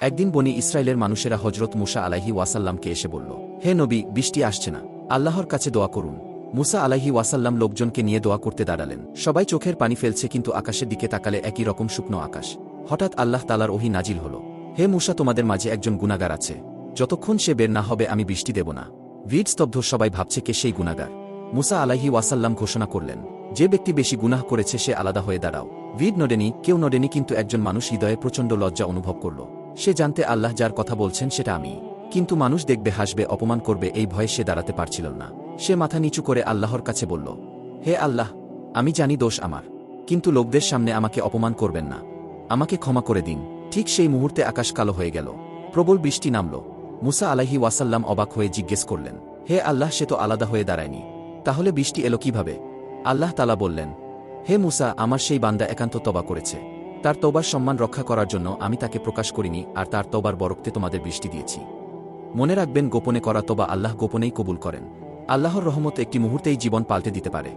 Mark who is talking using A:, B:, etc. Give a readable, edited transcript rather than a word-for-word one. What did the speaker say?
A: একদিন বনি ইসরায়েলের মানুষেরা হজরত মুসা আলাইহি ওয়াসাল্লামকে এসে বলল, হে নবী, বৃষ্টি আসছে না, আল্লাহর কাছে দোয়া করুন। মুসা আলাইহি ওয়াসাল্লাম লোকজনকে নিয়ে দোয়া করতে দাঁড়ালেন। সবাই চোখের পানি ফেলছে, কিন্তু আকাশের দিকে তাকালে একই রকম শুকনো আকাশ। হঠাৎ আল্লাহ তাআলার ওহী নাজিল হল, হে মুসা, তোমাদের মাঝে একজন গুনাহগার আছে, যতক্ষণ সে বের না হবে আমি বৃষ্টি দেব না। ভিড় স্তব্ধ, সবাই ভাবছে কে সেই গুনাহগার। মুসা আলাইহি ওয়াসাল্লাম ঘোষণা করলেন, যে ব্যক্তি বেশি গুনাহ করেছে সে আলাদা হয়ে দাঁড়াও। ভিড় নড়েনি, কেউ নড়েনি, কিন্তু একজন মানুষ হৃদয়ে প্রচণ্ড লজ্জা অনুভব করল। সে জানতে আল্লাহ যার কথা বলছেন সেটা আমি, কিন্তু মানুষ দেখবে, হাসবে, অপমান করবে, এই ভয়ে সে দাঁড়াতে পারছিল না। সে মাথা নিচু করে আল্লাহর কাছে বলল, হে আল্লাহ, আমি জানি দোষ আমার, কিন্তু লোকদের সামনে আমাকে অপমান করবেন না, আমাকে ক্ষমা করে দিন। ঠিক সেই মুহূর্তে আকাশ কালো হয়ে গেল, প্রবল বৃষ্টি নামল। মুসা আলাইহি ওয়াসাল্লাম অবাক হয়ে জিজ্ঞেস করলেন, হে আল্লাহ, সে তো আলাদা হয়ে দাঁড়ায়নি, তাহলে বৃষ্টি এলো কিভাবে? আল্লাহ তাআলা বললেন, হে মুসা, আমার সেই বান্দা একান্ত তওবা করেছে, তার তওবার সম্মান রক্ষা করার জন্য আমি তাকে প্রকাশ করিনি, আর তার তওবার বরকতে তোমাদের বৃষ্টি দিয়েছি। মনে রাখবেন, গোপনে করা তওবা আল্লাহ গোপনেই কবুল করেন। আল্লাহর রহমত একটি মুহূর্তেই জীবন পাল্টে দিতে পারে।